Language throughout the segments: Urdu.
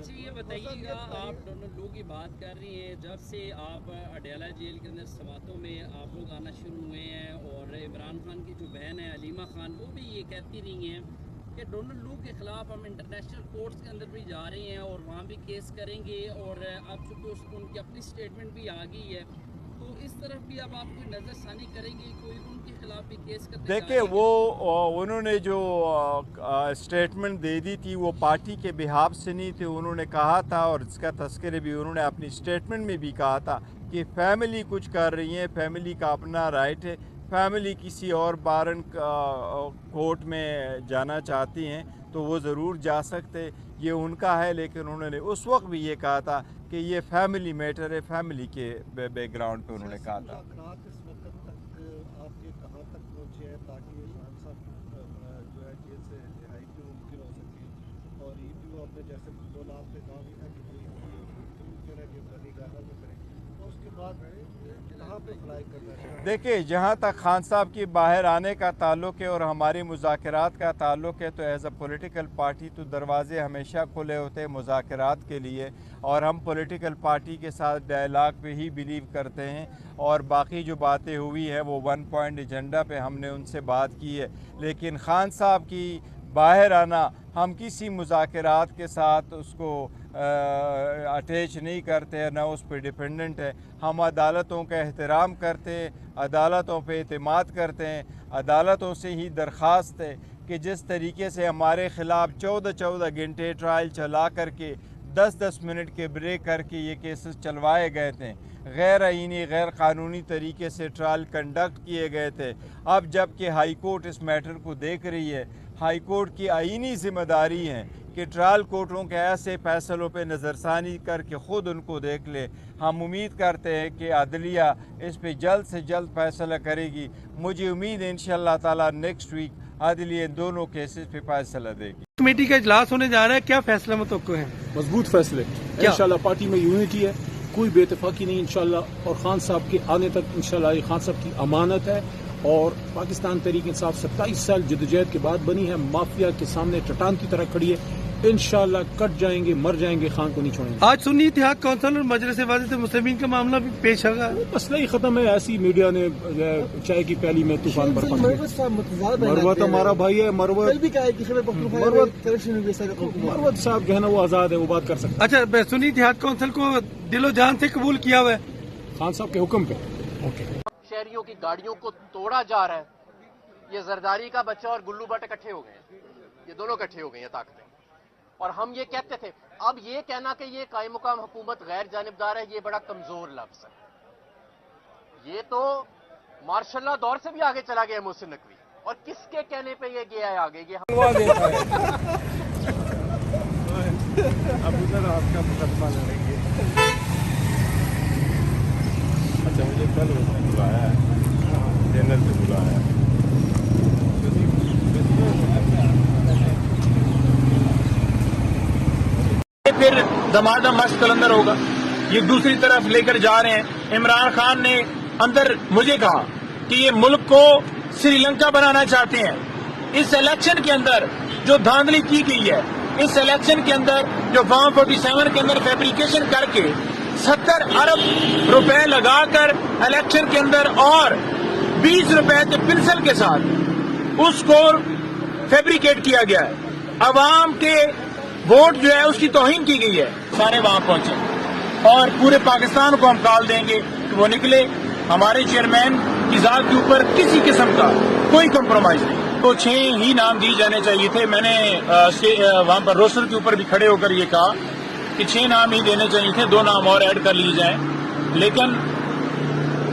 اچھا یہ بتائیے گا، آپ ڈونلڈ لو کی بات کر رہی ہیں، جب سے آپ اڈیالہ جیل کے اندر سماعتوں میں آپ لوگ آنا شروع ہوئے ہیں، اور عمران خان کی جو بہن ہے علیمہ خان، وہ بھی یہ کہتی رہی ہیں کہ ڈونلڈ لو کے خلاف ہم انٹرنیشنل کورٹس کے اندر بھی جا رہے ہیں اور وہاں بھی کیس کریں گے، اور اب چونکہ ان کی اپنی اسٹیٹمنٹ بھی آ گئی ہے، تو اس طرف بھی اب آپ کوئی نظر ثانی کریں گے، کوئی ان کے خلاف بھی کیس کرنے جا رہے دیکھیں، ہیں؟ وہ انہوں نے جو اسٹیٹمنٹ دے دی تھی وہ پارٹی کے بہاف سے نہیں تھی. انہوں نے کہا تھا، اور اس کا تذکرہ بھی انہوں نے اپنی اسٹیٹمنٹ میں بھی کہا تھا کہ فیملی کچھ کر رہی ہیں، فیملی کا اپنا رائٹ ہے، فیملی کسی اور بارن کورٹ میں جانا چاہتی ہیں تو وہ ضرور جا سکتے، یہ ان کا ہے. لیکن انہوں نے اس وقت بھی یہ کہا تھا کہ یہ فیملی میٹر ہے، فیملی کے بیک گراؤنڈ پہ انہوں نے کہا تھا. اس وقت تک آپ کے کہاں تک پہنچے ہیں تاکہ خان صاحب جو ہے جیل سے رہائی بھی ممکن ہو سکے، اور یہ بھی وہ اپنے جیسے بولا آپ نے کہا بھی تھا کہ جو ہے کہ بنی گانا میں کریں، تو اس کے بعد کہاں پہ فلائی کرنا ہے؟ دیکھیں، جہاں تک خان صاحب کی باہر آنے کا تعلق ہے اور ہماری مذاکرات کا تعلق ہے، تو ایز اے پولیٹیکل پارٹی تو دروازے ہمیشہ کھلے ہوتے ہیں مذاکرات کے لیے، اور ہم پولیٹیکل پارٹی کے ساتھ ڈائلاگ پہ ہی بیلیو کرتے ہیں. اور باقی جو باتیں ہوئی ہیں وہ 1 پوائنٹ ایجنڈا پہ ہم نے ان سے بات کی ہے. لیکن خان صاحب کی باہر آنا، ہم کسی مذاکرات کے ساتھ اس کو اٹیچ نہیں کرتے، نہ اس پہ ڈیپینڈنٹ ہے. ہم عدالتوں کا احترام کرتے ہیں، عدالتوں پہ اعتماد کرتے ہیں. عدالتوں سے ہی درخواست ہے کہ جس طریقے سے ہمارے خلاف 14 گھنٹے ٹرائل چلا کر کے 10 منٹ کے بریک کر کے یہ کیسز چلوائے گئے تھے، غیر آئینی غیر قانونی طریقے سے ٹرائل کنڈکٹ کیے گئے تھے. اب جب کہ ہائی کورٹ اس میٹر کو دیکھ رہی ہے، ہائی کورٹ کی آئینی ذمہ داری ہے کہ ٹرائل کورٹوں کے ایسے فیصلوں پہ نظر ثانی کر کے خود ان کو دیکھ لے. ہم امید کرتے ہیں کہ عدلیہ اس پہ جلد سے جلد فیصلہ کرے گی. مجھے امید ہے انشاءاللہ تعالی نیکسٹ ویک عدلیہ دونوں کیسز پہ فیصلہ دے گی. کمیٹی کا اجلاس ہونے جا رہا ہے، کیا فیصلہ متوقع ہے؟ مضبوط فیصلے. انشاءاللہ پارٹی میں یونٹی ہے، کوئی بے اتفاقی نہیں انشاءاللہ، اور خان صاحب کے آنے تک انشاءاللہ یہ خان صاحب کی امانت ہے. اور پاکستان تحریک انصاف 27 سال جدوجہد کے بعد بنی ہے، مافیا کے سامنے چٹان کی طرح کھڑی ہے. انشاءاللہ کٹ جائیں گے، مر جائیں گے، خان کو نہیں چھوڑیں گے. آج سنی اتحاد کونسل اور مجلس وزارت مسلمین کا معاملہ بھی پیش آ گیا. مسئلہ ہی ختم ہے. ایسی میڈیا نے چائے کی پیالی میں طوفان برپا کیا. مروت ہمارا بھائی ہے. مروت صاحب جو ہے نا وہ آزاد ہے، وہ بات کر سکتا ہے. اچھا، سنی اتحاد کونسل کو دل و جان سے قبول کیا ہوا ہے خان صاحب کے حکم پہ. شہریوں کی گاڑیوں کو توڑا جا رہا ہے. یہ زرداری کا بچہ اور گلو بٹ اکٹھے ہو گئے ہیں، یہ دونوں اکٹھے ہو گئے ہیں طاقتیں. اور ہم یہ کہتے تھے، اب یہ کہنا کہ یہ قائم مقام حکومت غیر جانبدار ہے، یہ بڑا کمزور لفظ ہے. یہ تو مارشل لا دور سے بھی آگے چلا گیا محسن نقوی، اور کس کے کہنے پہ یہ گیا ہے آگے؟ یہ اب ادھر آپ کا مقدمہ لڑیں گے. اچھا، مجھے کل اس نے بلایا ہے، ڈنر پہ بلایا ہے. پھر دمادم مشق قلندر ہوگا. یہ دوسری طرف لے کر جا رہے ہیں. عمران خان نے اندر مجھے کہا کہ یہ ملک کو سری لنکا بنانا چاہتے ہیں. اس الیکشن کے اندر جو دھاندلی کی گئی ہے، اس الیکشن کے اندر جو فارم 47 کے اندر فیبریکیشن کر کے 70 ارب روپے لگا کر الیکشن کے اندر اور 20 روپے کے پنسل کے ساتھ اس کو فیبریکیٹ کیا گیا ہے. عوام کے ووٹ جو ہے اس کی توہین کی گئی ہے. سارے وہاں پہنچے اور پورے پاکستان کو ہم کال دیں گے کہ وہ نکلے. ہمارے چیئرمین کی ذات کے اوپر کسی قسم کا کوئی کمپرومائز نہیں. تو 6 ہی نام دیے جانے چاہیے تھے. میں نے وہاں پر روسٹر کے اوپر بھی کھڑے ہو کر یہ کہا کہ 6 نام ہی دینے چاہیے تھے، 2 نام اور ایڈ کر لیے جائیں. لیکن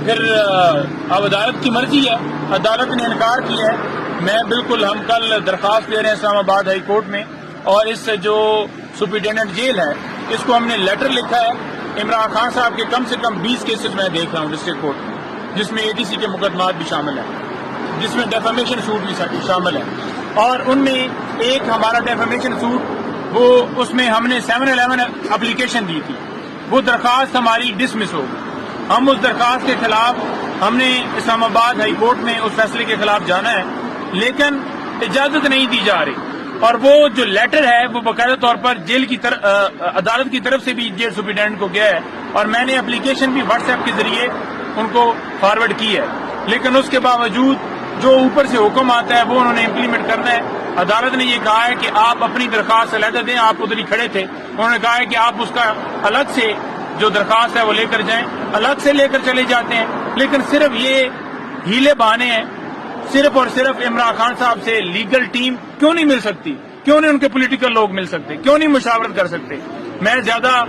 پھر اب عدالت کی مرضی ہے، عدالت نے انکار کیا ہے. میں بالکل، ہم کل درخواست دے رہے ہیں اسلام آباد ہائی کورٹ میں، اور اس جو سپرنٹینڈنٹ جیل ہے اس کو ہم نے لیٹر لکھا ہے. عمران خان صاحب کے کم سے کم 20 کیسز میں دیکھ رہا ہوں ڈسٹرکٹ کورٹ میں، جس میں ATC کے مقدمات بھی شامل ہیں، جس میں ڈیفیمیشن سوٹ بھی شامل ہے. اور ان میں ایک ہمارا ڈیفیمیشن سوٹ، وہ اس میں ہم نے 711 اپلیکیشن دی تھی، وہ درخواست ہماری ڈسمس ہو گئی. ہم اس درخواست کے خلاف، ہم نے اسلام آباد ہائی کورٹ میں اس فیصلے کے خلاف جانا ہے، لیکن اجازت نہیں دی جا رہی. اور وہ جو لیٹر ہے وہ باقاعدہ طور پر جیل کی عدالت کی طرف سے بھی جیل سپرنٹینڈنٹ کو گیا ہے اور میں نے اپلیکیشن بھی واٹس ایپ کے ذریعے ان کو فارورڈ کی ہے. لیکن اس کے باوجود جو اوپر سے حکم آتا ہے وہ انہوں نے امپلیمنٹ کرنا ہے. عدالت نے یہ کہا ہے کہ آپ اپنی درخواست علیحدہ دیں. آپ ادھر ہی کھڑے تھے, انہوں نے کہا ہے کہ آپ اس کا الگ سے جو درخواست ہے وہ لے کر جائیں. الگ سے لے کر چلے جاتے ہیں, لیکن صرف یہ ہیلے بہانے ہیں. صرف اور صرف عمران خان صاحب سے لیگل ٹیم کیوں نہیں مل سکتی؟ کیوں نہیں ان کے پولیٹیکل لوگ مل سکتے؟ کیوں نہیں مشاورت کر سکتے؟ میں زیادہ